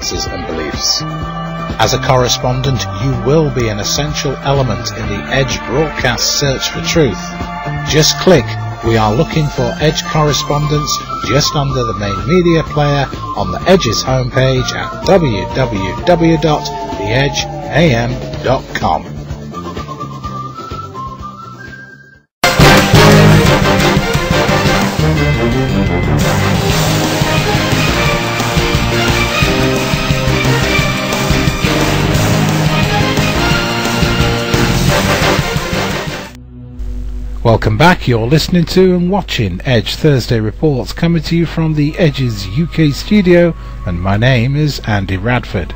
preferences and beliefs. As a correspondent, you will be an essential element in the Edge broadcast search for truth. Just click "We are looking for Edge correspondents" just under the main media player on the Edge's homepage at www.theedgeam.com. Welcome back, you're listening to and watching Edge Thursday Reports, coming to you from the Edge's UK studio, and my name is Andy Radford.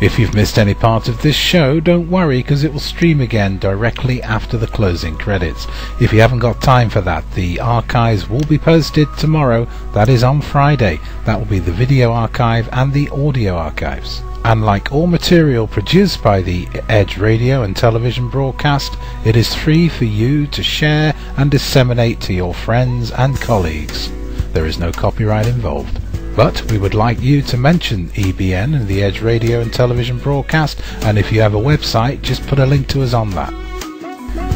If you've missed any part of this show, don't worry, because it will stream again directly after the closing credits. If you haven't got time for that, the archives will be posted tomorrow, that is on Friday. That will be the video archive and the audio archives. And like all material produced by the Edge radio and television broadcast, it is free for you to share and disseminate to your friends and colleagues. There is no copyright involved. But we would like you to mention EBN and the Edge radio and television broadcast, and if you have a website, just put a link to us on that.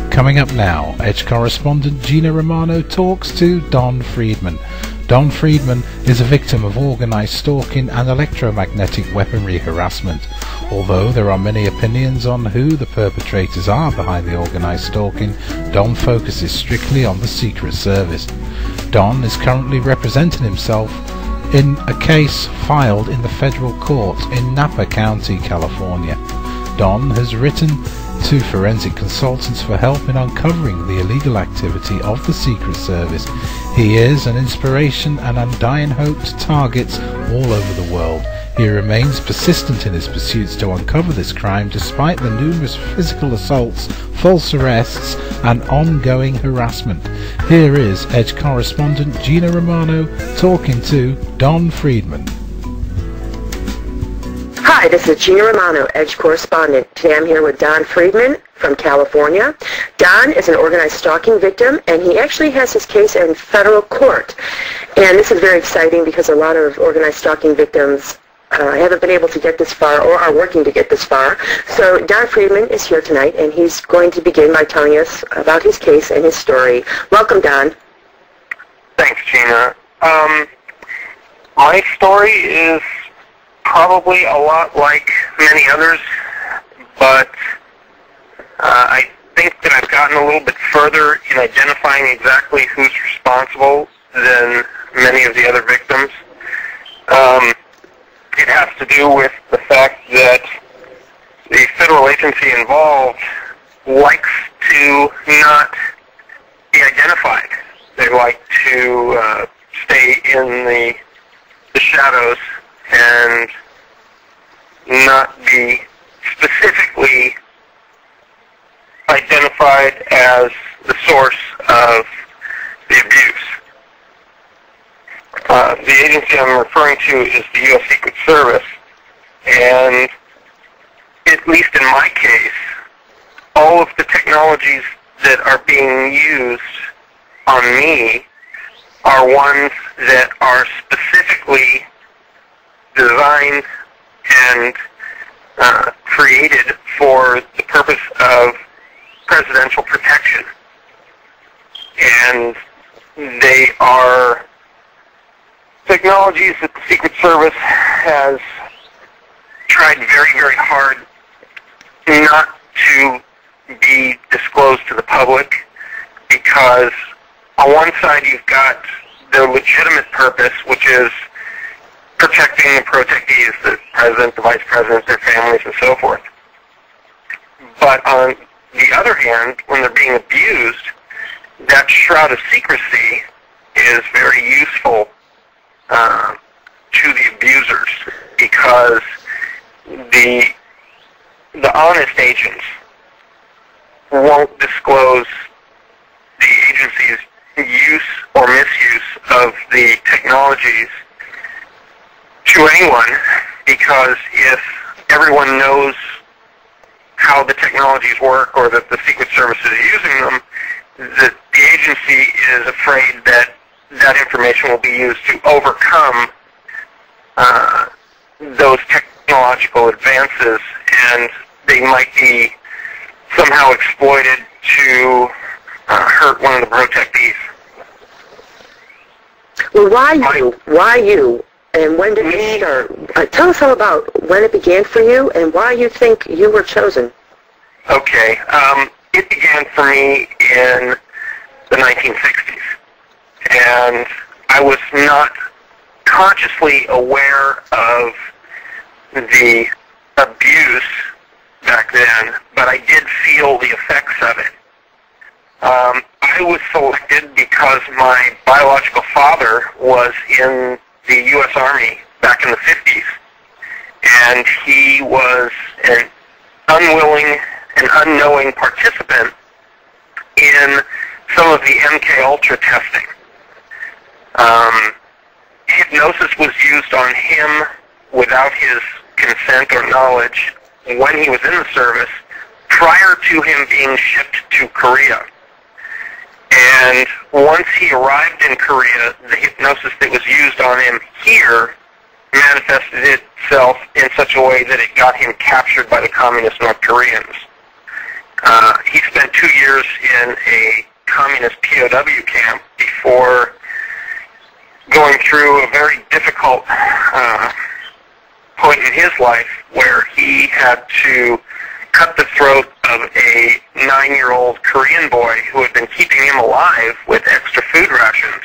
Coming up now, Edge correspondent Gina Romano talks to Don Friedman. Don Friedman is a victim of organised stalking and electromagnetic weaponry harassment. Although there are many opinions on who the perpetrators are behind the organised stalking, Don focuses strictly on the Secret Service. Don is currently representing himself in a case filed in the federal court in Napa County, California. Don has written to forensic consultants for help in uncovering the illegal activity of the Secret Service. He is an inspiration and undying hope to targets all over the world. He remains persistent in his pursuits to uncover this crime despite the numerous physical assaults, false arrests and ongoing harassment. Here is Edge correspondent Gina Romano talking to Don Friedman. Hi, this is Gina Romano, Edge correspondent. Today I'm here with Don Friedman from California. Don is an organized stalking victim, and he actually has his case in federal court. And this is very exciting because a lot of organized stalking victims haven't been able to get this far or are working to get this far. So Don Friedman is here tonight, and he's going to begin by telling us about his case and his story. Welcome, Don. Thanks, Gina. My story is probably a lot like many others, but I think that I've gotten a little bit further in identifying exactly who's responsible than many of the other victims. It has to do with the fact that the federal agency involved likes to not be identified. They like to stay in the shadows and not be specifically identified as the source of the abuse. The agency I'm referring to is the U.S. Secret Service, and at least in my case, all of the technologies that are being used on me are ones that are specifically designed and created for the purpose of presidential protection. And they are technologies that the Secret Service has tried very, very hard not to be disclosed to the public, because on one side you've got their legitimate purpose, which is protecting the protectees, the president, the vice president, their families, and so forth. But on the other hand, when they're being abused, that shroud of secrecy is very useful to the abusers, because the honest agents won't disclose the agency's use or misuse of the technologies to anyone, because if everyone knows how the technologies work or that the Secret Service is using them, the agency is afraid that that information will be used to overcome those technological advances, and they might be somehow exploited to hurt one of the protectees. Well, why you? Why you? And when did it start? Tell us all about when it began for you and why you think you were chosen. Okay. It began for me in the 1960s. And I was not consciously aware of the abuse back then, but I did feel the effects of it. I was selected because my biological father was in the U.S. Army back in the 50s, and he was an unwilling and unknowing participant in some of the MK Ultra testing. Hypnosis was used on him without his consent or knowledge when he was in the service, prior to him being shipped to Korea. And once he arrived in Korea, the hypnosis that was used on him here manifested itself in such a way that it got him captured by the communist North Koreans. He spent 2 years in a communist POW camp before going through a very difficult point in his life where he had to cut the throat of a 9-year-old Korean boy who had been keeping him alive with extra food rations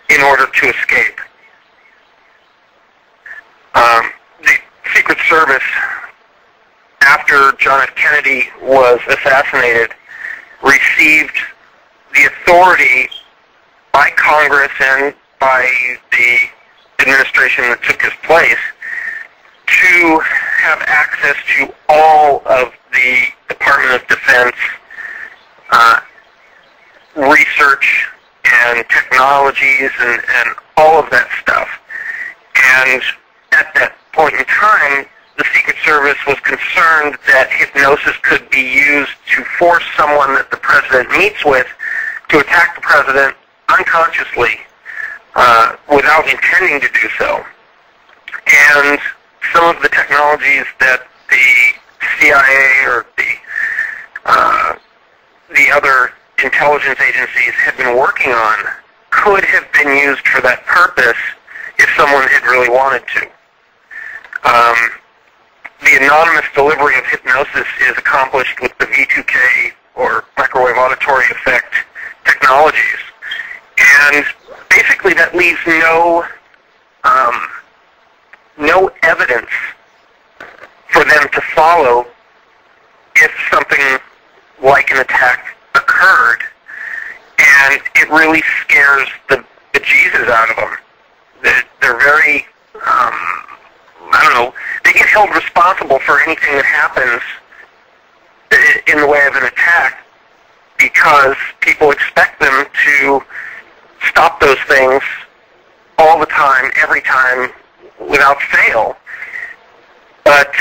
in order to escape. The Secret Service, after John F. Kennedy was assassinated, received the authority by Congress and by the administration that took his place to have access to all of the Department of Defense research and technologies and all of that stuff. And at that point in time, the Secret Service was concerned that hypnosis could be used to force someone that the president meets with to attack the president unconsciously without intending to do so. And some of the technologies that the CIA or the other intelligence agencies had been working on could have been used for that purpose if someone had really wanted to. The anonymous delivery of hypnosis is accomplished with the V2K or microwave auditory effect technologies. And basically that leaves no evidence for them to follow if something like an attack occurred, and it really scares the bejesus out of them. They're very, I don't know, they get held responsible for anything that happens in the way of an attack because people expect them to stop those things all the time, every time, without fail. But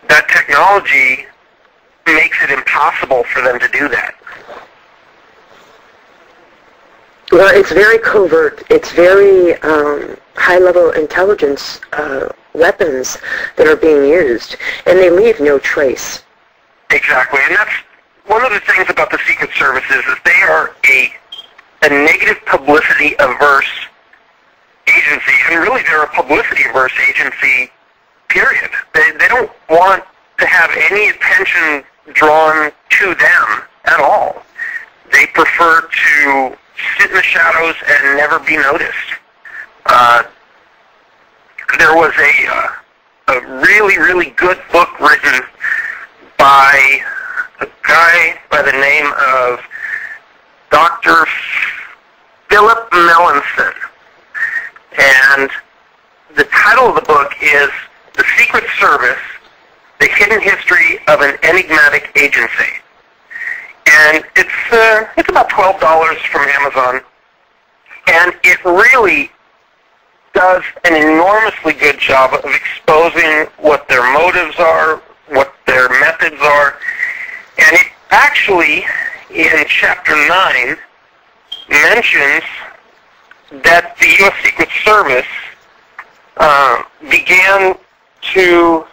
that technology makes it impossible for them to do that. Well, it's very covert. It's very high-level intelligence weapons that are being used, and they leave no trace. Exactly, and that's one of the things about the Secret Service is they are a negative publicity-averse agency, and really they're a publicity-averse agency, period. They don't want to have any attention drawn to them at all. They prefer to sit in the shadows and never be noticed. There was a really, really good book written by a guy by the name of Dr. Philip Melanson. And the title of the book is The Secret Service, The Hidden History of an Enigmatic Agency. And it's about $12 from Amazon. And it really does an enormously good job of exposing what their motives are, what their methods are. And it actually, in Chapter 9, mentions that the U.S. Secret Service began to